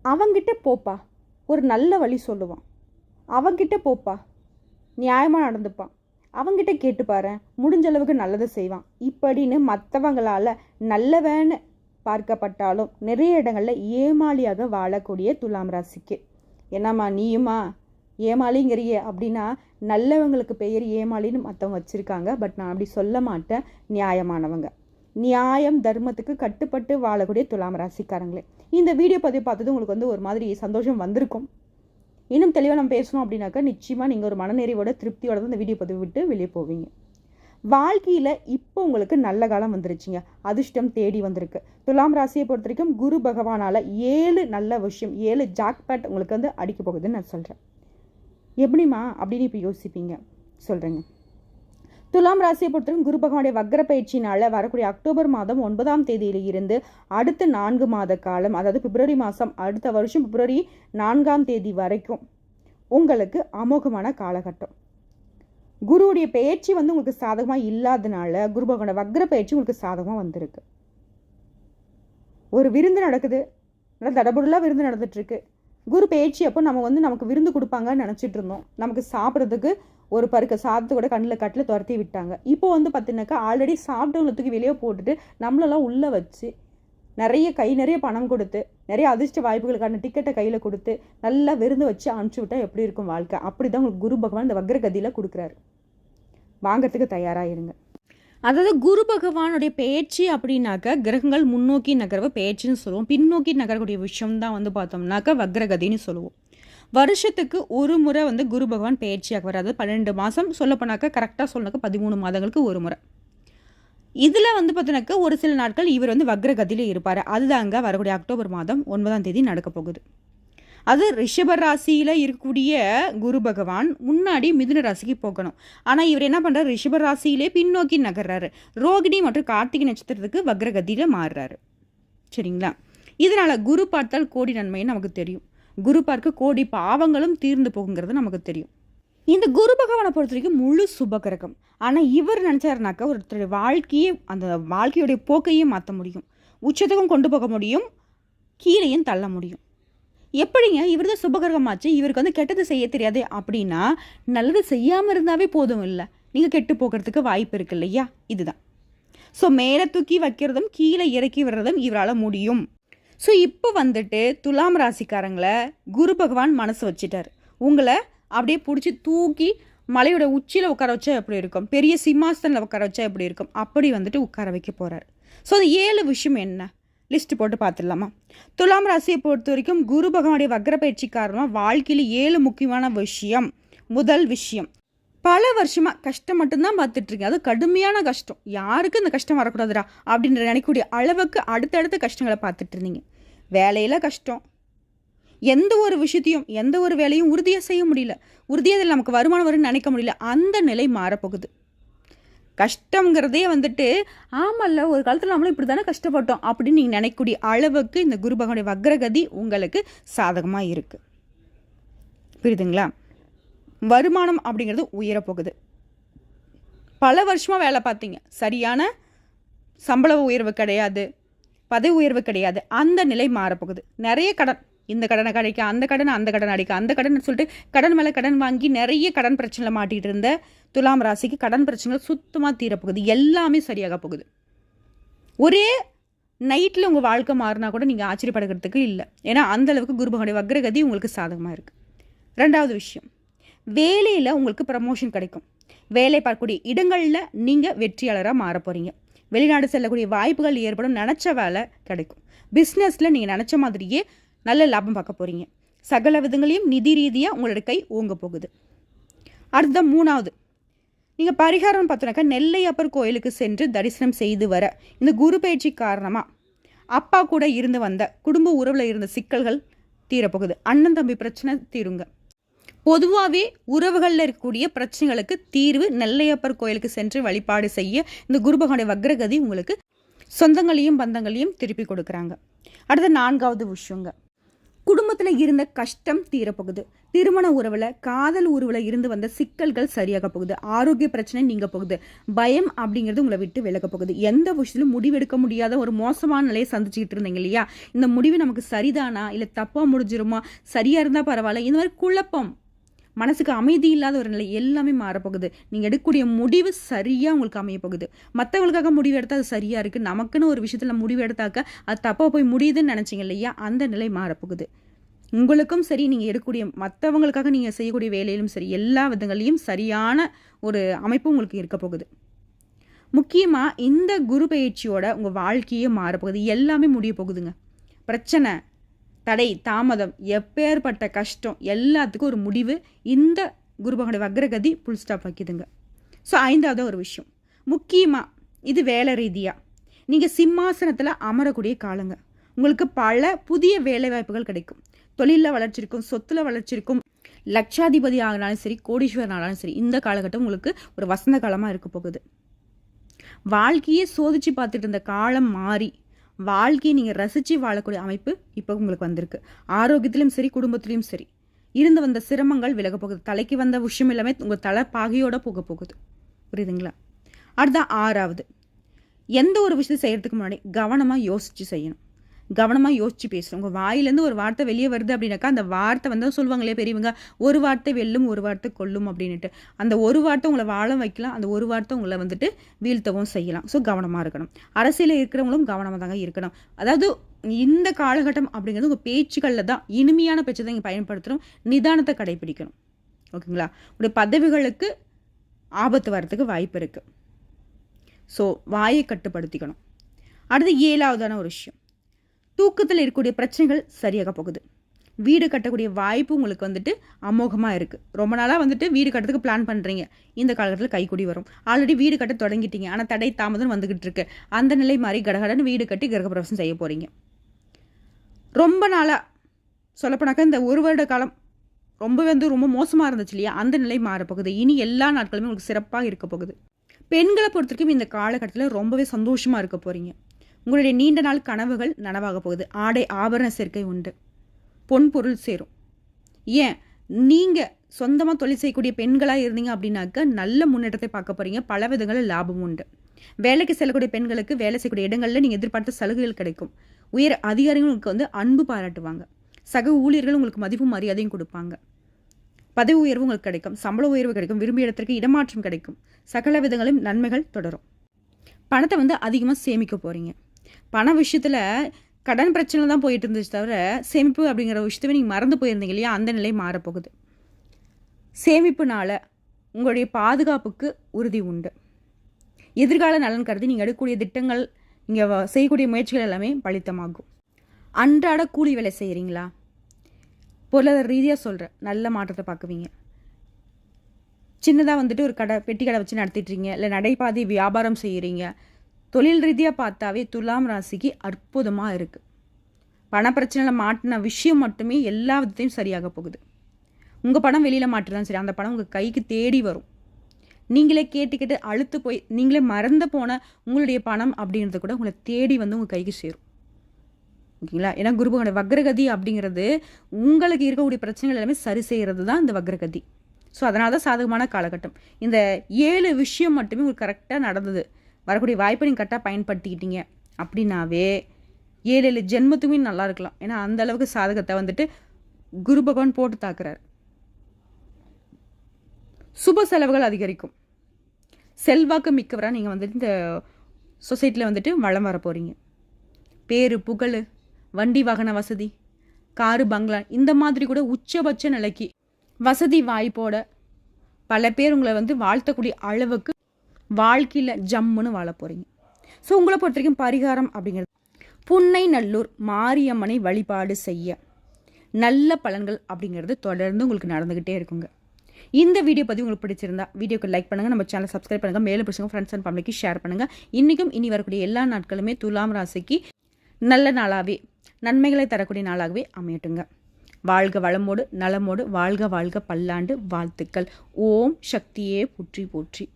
அவங்கிட்ட போப்பா, ஒரு நல்ல வழி சொல்லுவான். அவங்கிட்ட போப்பா, நியாயமாக நடந்துப்பான். அவங்கிட்ட கேட்டு பாரு, முடிஞ்ச அளவுக்கு நல்லதை செய்வான். இப்படின்னு மற்றவங்களால் நல்லவன்னு பார்க்கப்பட்டாலும் நிறைய இடங்களில் ஏமாளியாக வாழக்கூடிய துலாம் ராசிக்கு. என்னம்மா நீயுமா ஏமாளிங்கிறிய அப்படின்னா, நல்லவங்களுக்கு பெயர் ஏமாளின்னு மற்றவங்க வச்சுருக்காங்க. பட் நான் அப்படி சொல்ல மாட்டேன். நியாயமானவங்க, நியாயம் தர்மத்துக்கு கட்டுப்பட்டு வாழக்கூடிய துலாம் ராசிக்காரங்களே. இந்த வீடியோ பதிவு பார்த்தது உங்களுக்கு ஒரு மாதிரி சந்தோஷம் வந்திருக்கும். இன்னும் தெளிவாக நம்ம பேசணும் அப்படின்னாக்கா நிச்சயமாக நீங்கள் ஒரு மனநிறைவோட திருப்தியோட தான் இந்த வீடியோ பதிவு விட்டு வெளியே போவீங்க. வாழ்க்கையில் இப்போ உங்களுக்கு நல்ல காலம் வந்துருச்சுங்க. அதிர்ஷ்டம் தேடி வந்திருக்கு. துலாம் ராசியை பொறுத்த வரைக்கும் குரு பகவானால் 7 நல்ல விஷயம், 7 ஜாக்பேட் உங்களுக்கு அடிக்க போகுதுன்னு நான் சொல்கிறேன். எப்படிமா அப்படின்னு இப்போ யோசிப்பீங்க, சொல்கிறேங்க. துலாம் ராசியை பொறுத்தவரைக்கும் குரு பகவானுடைய வக்ர பயிற்சினால் வரக்கூடிய அக்டோபர் மாதம் 9ஆம் தேதியில இருந்து அடுத்த 4 மாத காலம், அதாவது பிப்ரவரி மாதம், அடுத்த வருஷம் பிப்ரவரி 4ஆம் தேதி வரைக்கும் உங்களுக்கு அமோகமான காலகட்டம். குருவுடைய பயிற்சி உங்களுக்கு சாதகமாக இல்லாதனால குரு பகவானோட வக்ர பயிற்சி உங்களுக்கு சாதகமாக வந்திருக்கு. ஒரு விருந்து நடக்குது, நல்லா தடபுடலாக விருந்து நடந்துட்டுருக்கு. குரு பயிற்சி அப்போ நமக்கு விருந்து கொடுப்பாங்கன்னு நினச்சிட்டு இருந்தோம். நமக்கு சாப்பிட்றதுக்கு ஒரு பருக்க சாதத்தை கூட கட்டில் துரத்தி விட்டாங்க. இப்போ பார்த்தீங்கன்னாக்கா ஆல்ரெடி சாப்பிட்டவங்களை தூக்கி வெளியே போட்டுட்டு நம்மளெல்லாம் உள்ளே வச்சு நிறைய பணம் கொடுத்து நிறைய அதிர்ஷ்ட வாய்ப்புகளுக்கான டிக்கெட்டை கையில் கொடுத்து நல்லா விருந்து வச்சு அனுப்பிச்சி விட்டால் எப்படி இருக்கும் வாழ்க்கை? அப்படி தான் உங்களுக்கு குரு பகவான் இந்த வக்ரகதியில் கொடுக்குறாரு. வாங்கிறதுக்கு தயாராக இருங்க. அதாவது குரு பகவானுடைய பேச்சு அப்படின்னாக்க கிரகங்கள் முன்னோக்கி நகர்வை பேச்சுன்னு சொல்லுவோம். பின்னோக்கி நகரக்கூடிய விஷயம் தான் பார்த்தோம்னாக்கா வக்ரகதின்னு சொல்லுவோம். வருஷத்துக்கு ஒரு முறை குரு பகவான் பயிற்சியாக வராது. 12 மாதம் சொல்லப்போனாக்கா கரெக்டாக சொல்லனாக்கா 13 மாதங்களுக்கு ஒரு முறை. இதில் பார்த்தோன்னாக்கா ஒரு சில நாட்கள் இவர் வக்ரகதியில் இருப்பார். அதுதாங்க வரக்கூடிய அக்டோபர் மாதம் 9ஆம் தேதி நடக்க போகுது. அது ரிஷப ராசியில் இருக்கக்கூடிய குரு பகவான் முன்னாடி மிதுன ராசிக்கு போகணும். ஆனால் இவர் என்ன பண்ணுறாரு, ரிஷப ராசியிலே பின்னோக்கி நகர்றாரு. ரோகிணி மற்றும் கார்த்திகை நட்சத்திரத்துக்கு வக்ரகதியில் மாறுறாரு. சரிங்களா? இதனால் குரு பார்த்தால் கோடி நன்மைன்னு நமக்கு தெரியும். குரு பார்க்க கோடி பாவங்களும் தீர்ந்து போகுங்கிறது நமக்கு தெரியும். இந்த குரு பகவானை பொறுத்த வரைக்கும் முழு சுபகிரகம். ஆனால் இவர் நினச்சாருனாக்கா ஒருத்தருடைய வாழ்க்கையே, அந்த வாழ்க்கையுடைய போக்கையும் மாற்ற முடியும். உச்சத்துக்கும் கொண்டு போக முடியும், கீழையும் தள்ள முடியும். எப்படிங்க? இவர் தான் சுபகிரகமாச்சு, இவருக்கு கெட்டது செய்ய தெரியாது அப்படின்னா நல்லது செய்யாமல் இருந்தாவே போதும் இல்லை, நீங்கள் கெட்டு போகிறதுக்கு வாய்ப்பு இருக்கு இல்லையா? இதுதான். ஸோ மேலே தூக்கி வைக்கிறதும் கீழே இறக்கி விடுறதும் இவரால் முடியும். ஸோ இப்போ துலாம் ராசிக்காரங்களை குரு பகவான் மனசு வச்சுட்டார். உங்களை அப்படியே பிடிச்சி தூக்கி மலையோட உச்சியில் உட்கார வச்சா எப்படி இருக்கும், பெரிய சிம்மாசனில் உட்கார வச்சா எப்படி இருக்கும், அப்படி உட்கார வைக்க போகிறார். ஸோ அந்த 7 விஷயம் என்ன லிஸ்ட் போட்டு பார்த்துடலாமா? துலாம் ராசியை பொறுத்த வரைக்கும் குரு பகவானுடைய வக்ர பயிற்சி காரணமாக வாழ்க்கையில் 7 முக்கியமான விஷயம். முதல் விஷயம், பல வருஷமாக கஷ்டம் மட்டும்தான் பார்த்துட்ருக்கீங்க. அது கடுமையான கஷ்டம், யாருக்கு இந்த கஷ்டம் வரக்கூடாதுடா அப்படின்ற நினைக்கக்கூடிய அளவுக்கு அடுத்தடுத்த கஷ்டங்களை பார்த்துட்டு இருந்தீங்க. வேலையில் கஷ்டம், எந்த ஒரு விஷயத்தையும் எந்த ஒரு வேலையும் உறுதியாக செய்ய முடியல, உறுதியாக இதில் நமக்கு வருமானம் வரும்னு நினைக்க முடியல. அந்த நிலை மாறப்போகுது. கஷ்டங்கிறதே ஆமல்ல ஒரு காலத்தில் நம்மளும் இப்படி தானே கஷ்டப்பட்டோம் அப்படின்னு நீங்கள் நினைக்கக்கூடிய அளவுக்கு இந்த குரு பகவானுடைய வக்ரகதி உங்களுக்கு சாதகமாக இருக்குது. புரியுதுங்களா? வருமானம் அப்படிங்கிறது உயரப்போகுது. பல வருஷமாக வேலை பார்த்தீங்க, சரியான சம்பள உயர்வு கிடையாது, பதவி உயர்வு கிடையாது. அந்த நிலை மாறப்போகுது. நிறைய கடன், இந்த கடனை கிடைக்க அந்த கடன், அந்த கடன் அடிக்க அந்த கடன் சொல்லிட்டு கடன் மேலே கடன் வாங்கி நிறைய கடன் பிரச்சனையில் மாட்டிகிட்டு இருந்த துலாம் ராசிக்கு கடன் பிரச்சனைகள் சுத்தமாக தீரப்போகுது. எல்லாமே சரியாக போகுது. ஒரே நைட்டில் உங்கள் வாழ்க்கை மாறினா கூட நீங்கள் ஆச்சரியப்படுகிறதுக்கு இல்லை. ஏன்னா அந்தளவுக்கு குரு பகவானுடைய வக்ரகதி உங்களுக்கு சாதகமாக இருக்குது. 2வது விஷயம், வேலையில் உங்களுக்கு ப்ரமோஷன் கிடைக்கும். வேலை பார்க்கக்கூடிய இடங்களில் நீங்கள் வெற்றியாளராக மாற போகிறீங்க. வெளிநாடு செல்லக்கூடிய வாய்ப்புகள் ஏற்படும். நினச்ச வேலை கிடைக்கும். பிஸ்னஸில் நீங்கள் நினச்ச மாதிரியே நல்ல லாபம் பார்க்க போகிறீங்க. சகல விதங்களையும் நிதி ரீதியாக உங்களோட கை ஓங்க போகுது. அடுத்த 3வது, நீங்கள் பரிகாரம் பார்த்தோன்னாக்கா நெல்லையப்பர் கோயிலுக்கு சென்று தரிசனம் செய்து வர இந்த குரு பயிற்சி காரணமாக அப்பா கூட இருந்து வந்த குடும்ப உறவில் இருந்த சிக்கல்கள் தீரப்போகுது. அண்ணன் தம்பி பிரச்சனை தீருங்க. பொதுவாகவே உறவுகளில் இருக்கக்கூடிய பிரச்சனைகளுக்கு தீர்வு நெல்லையப்பர் கோயிலுக்கு சென்று வழிபாடு செய்ய இந்த குரு பகவானுடைய வக்ரகதி உங்களுக்கு சொந்தங்களையும் பந்தங்களையும் திருப்பி கொடுக்குறாங்க. அடுத்த 4வது விஷயங்க, குடும்பத்தில் இருந்த கஷ்டம் தீரப்போகுது. திருமண உறவில், காதல் உறவில் இருந்து வந்த சிக்கல்கள் சரியாக போகுது. ஆரோக்கிய பிரச்சனை நீங்க போகுது. பயம் அப்படிங்கிறது உங்களை விட்டு விலக போகுது. எந்த விஷயத்திலும் முடிவெடுக்க முடியாத ஒரு மோசமான நிலையை சந்திச்சுக்கிட்டு இருந்தீங்க இல்லையா, இந்த முடிவு நமக்கு சரிதானா இல்லை தப்பா முடிஞ்சிருமா, சரியா இருந்தா பரவாயில்ல, இந்த மாதிரி குழப்பம், மனசுக்கு அமைதி இல்லாத ஒரு நிலை எல்லாமே மாறப்போகுது. நீங்கள் எடுக்கக்கூடிய முடிவு சரியாக உங்களுக்கு அமைய போகுது. மற்றவங்களுக்காக முடிவு எடுத்தால் அது சரியாக இருக்குது, நமக்குன்னு ஒரு விஷயத்தில் முடிவு எடுத்தாக்க அது தப்பாக போய் முடியுதுன்னு நினச்சிங்க இல்லையா, அந்த நிலை மாறப்போகுது. உங்களுக்கும் சரி, நீங்கள் எடுக்கக்கூடிய மற்றவங்களுக்காக நீங்கள் செய்யக்கூடிய வேலையிலும் சரி, எல்லா விதங்களையும் சரியான ஒரு அமைப்பு உங்களுக்கு இருக்க போகுது. முக்கியமாக இந்த குரு பயிற்சியோட உங்கள் வாழ்க்கையே மாறப்போகுது. எல்லாமே முடிய போகுதுங்க. பிரச்சனை, தடை, தாமதம், எப்பேற்பட்ட கஷ்டம் எல்லாத்துக்கும் ஒரு முடிவு இந்த குரு பகவானுடைய வக்ரகதி புல் ஸ்டாப் வைக்குதுங்க. ஸோ 5வது ஒரு விஷயம், முக்கியமாக இது வேலை ரீதியாக நீங்கள் சிம்மாசனத்தில் அமரக்கூடிய காலங்க. உங்களுக்கு பல புதிய வேலை வாய்ப்புகள் கிடைக்கும். தொழிலில் வளர்ச்சி இருக்கும், சொத்தில் வளர்ச்சி இருக்கும். லட்சாதிபதி ஆகினாலும் சரி, கோடீஸ்வரன் ஆனாலும் சரி, இந்த காலகட்டம் உங்களுக்கு ஒரு வசந்த காலமாக இருக்க போகுது. வாழ்க்கையே சோதிச்சு பார்த்துட்டு இருந்த காலம் மாறி வாழ்க்கையை நீங்கள் ரசித்து வாழக்கூடிய அமைப்பு இப்போ உங்களுக்கு வந்திருக்கு. ஆரோக்கியத்திலும் சரி, குடும்பத்திலையும் சரி, இருந்து வந்த சிரமங்கள் விலக போகுது. தலைக்கு வந்த விஷயம் எல்லாமே உங்கள் தலை பாகையோடு போக போகுது. புரியுதுங்களா? அடுத்த 6வது, எந்த ஒரு விஷயத்தை செய்கிறதுக்கு முன்னாடி கவனமாக யோசித்து செய்யணும். கவனமாக யோசித்து பேசணும். உங்கள் வாயிலேருந்து ஒரு வார்த்தை வெளியே வருது அப்படின்னாக்கா அந்த வார்த்தை வந்து சொல்லுவாங்களே பெரியவங்க, ஒரு வார்த்தை வெல்லும் ஒரு வார்த்தை கொல்லும் அப்படின்ட்டு. அந்த ஒரு வார்த்தை உங்களை வாழ வைக்கலாம், அந்த ஒரு வார்த்தை உங்களை வந்துட்டு வீழ்த்தவும் செய்யலாம். ஸோ கவனமாக இருக்கணும். அரசியலில் இருக்கிறவங்களும் கவனமாக தாங்க இருக்கணும். அதாவது இந்த காலகட்டம் அப்படிங்கிறது உங்கள் பேச்சுக்களில் தான், இனிமையான பேச்சை தான் நீங்கள் பயன்படுத்தணும். நிதானத்தை கடைபிடிக்கணும். ஓகேங்களா? உங்களுடைய பதவிகளுக்கு ஆபத்து வர்றதுக்கு வாய்ப்பு இருக்குது. ஸோ வாயை கட்டுப்படுத்திக்கணும். அடுத்து 7வதான ஒரு விஷயம், தூக்கத்தில் இருக்கக்கூடிய பிரச்சனைகள் சரியாக போகுது. வீடு கட்டக்கூடிய வாய்ப்பு உங்களுக்கு வந்துட்டு அமோகமாக இருக்குது. ரொம்ப நாளாக வந்துட்டு வீடு கட்டுறதுக்கு பிளான் பண்ணுறீங்க, இந்த காலகட்டத்தில் கைக்கூடி வரும். ஆல்ரெடி வீடு கட்ட தொடங்கிட்டீங்க, ஆனால் தடை தாமதம் வந்துக்கிட்டு இருக்கு. அந்த நிலை மாதிரி கடகடன்னு வீடு கட்டி கிரகப்பிரவேசம் செய்ய போகிறீங்க. ரொம்ப நாளாக சொல்லப்போனாக்கா இந்த ஒரு வருட காலம் ரொம்ப மோசமாக இருந்துச்சு இல்லையா, அந்த நிலை மாறப்போகுது. இனி எல்லா நாட்களுமே உங்களுக்கு சிறப்பாக இருக்க போகுது. பெண்களை பொறுத்தவரைக்கும் இந்த காலகட்டத்தில் ரொம்பவே சந்தோஷமாக இருக்க போகிறீங்க. உங்களுடைய நீண்ட நாள் கனவுகள் நனவாக போகுது. ஆடை ஆபரண சேர்க்கை உண்டு. பொன் பொருள் சேரும். ஏன், நீங்கள் சொந்தமாக தொழில் செய்யக்கூடிய பெண்களாக இருந்தீங்க அப்படின்னாக்க நல்ல முன்னேற்றத்தை பார்க்க போகிறீங்க. பல விதங்களில் லாபம் உண்டு. வேலைக்கு செல்லக்கூடிய பெண்களுக்கு வேலை செய்யக்கூடிய இடங்களில் நீங்கள் எதிர்பார்த்த சலுகைகள் கிடைக்கும். உயர் அதிகாரிகளுக்கு வந்து அன்பு பாராட்டுவாங்க. சக ஊழியர்கள் உங்களுக்கு மதிப்பும் மரியாதையும் கொடுப்பாங்க. பதவி உயர்வு உங்களுக்கு கிடைக்கும். சம்பள உயர்வு கிடைக்கும். விரும்பிய இடத்திற்கு இடமாற்றம் கிடைக்கும். சகல விதங்களும் நன்மைகள் தொடரும். பணத்தை வந்து அதிகமாக சேமிக்க போகிறீங்க. பண விஷயத்தில் கடன் பிரச்சனை தான் போயிட்டு இருந்துச்சு தவிர சேமிப்பு அப்படிங்கிற விஷயத்தவே நீங்கள் மறந்து போயிருந்தீங்க இல்லையா, அந்த நிலை மாறப்போகுது. சேமிப்புனால உங்களுடைய பாதுகாப்புக்கு உறுதி உண்டு. எதிர்கால நலன் கருதி நீங்கள் எடுக்கக்கூடிய திட்டங்கள், நீங்கள் செய்யக்கூடிய முயற்சிகள் எல்லாமே பலித்தமாகும். அன்றாட கூலி வேலை செய்கிறீங்களா, பொருளாதார ரீதியாக சொல்கிறேன், நல்ல மாற்றத்தை பார்க்குவீங்க. சின்னதாக வந்துட்டு ஒரு பெட்டி கடை வச்சு நடத்திட்டுறீங்க, இல்லை நடைபாதை வியாபாரம் செய்கிறீங்க, தொழில் ரீதியாக பார்த்தாவே துலாம் ராசிக்கு அற்புதமாக இருக்குது. பணப்பிரச்சனையில் மாட்டின விஷயம் மட்டுமே எல்லா விதத்தையும் சரியாக போகுது. உங்கள் பணம் வெளியில் மாட்டுதான் சரி, அந்த பணம் உங்கள் கைக்கு தேடி வரும். நீங்களே கேட்டுக்கிட்டு அழுத்து போய் நீங்களே மறந்து போன உங்களுடைய பணம் அப்படிங்கிறது கூட உங்களை தேடி வந்து உங்கள் கைக்கு சேரும். ஓகேங்களா? ஏன்னா குருபகவானுடைய வக்ரகதி அப்படிங்கிறது உங்களுக்கு இருக்கக்கூடிய பிரச்சனைகள் எல்லாமே சரி செய்கிறது தான் இந்த வக்ரகதி. ஸோ அதனால தான் சாதகமான காலகட்டம். இந்த 7 விஷயம் மட்டுமே உங்களுக்கு கரெக்டாக நடந்தது. வரக்கூடிய வாய்ப்பை நீங்கள் கரெக்டாக பயன்படுத்திக்கிட்டீங்க அப்படின்னாவே 7 ஜென்மத்துக்குமே நல்லா இருக்கலாம். ஏன்னா அந்த அளவுக்கு சாதகத்தை வந்துட்டு குரு பகவான் போட்டு தாக்குறாரு. சுப செலவுகள் அதிகரிக்கும். செல்வாக்கு மிக்கவராக நீங்கள் வந்துட்டு இந்த சொசைட்டியில் வந்துட்டு வளம் வர போகிறீங்க. பேரு புகழ், வண்டி வாகன வசதி, காரு பங்களா, இந்த மாதிரி கூட உச்சபட்ச நிலைக்கு வசதி வாய்ப்போட பல பேர் உங்களை வந்து வாழ்த்தக்கூடிய அளவுக்கு வாழ்க்கையில் ஜம்முன்னு வாழ போகிறீங்க. ஸோ உங்களை பொறுத்த வரைக்கும் பரிகாரம் அப்படிங்கிறது புன்னை நல்லூர் மாரியம்மனை வழிபாடு செய்ய நல்ல பலன்கள் அப்படிங்கிறது தொடர்ந்து உங்களுக்கு நடந்துக்கிட்டே இருக்குங்க. இந்த வீடியோ பற்றி உங்களுக்கு பிடிச்சிருந்தா வீடியோக்கு லைக் பண்ணுங்கள், நம்ம சேனல் சப்ஸ்கிரைப் பண்ணுங்கள், மேலும் பிடிச்சவங்க ஃப்ரெண்ட்ஸ் அண்ட் ஃபேமிலிக்கு ஷேர் பண்ணுங்கள். இன்றைக்கும் இனி வரக்கூடிய எல்லா நாட்களுமே துலாம் ராசிக்கு நல்ல நாளாகவே நன்மைகளை தரக்கூடிய நாளாகவே அமையட்டுங்க. வாழ்க வளமோடு நலமோடு வாழ்க வாழ்க பல்லாண்டு வாழ்த்துக்கள். ஓம் சக்தியே போற்றி போற்றி.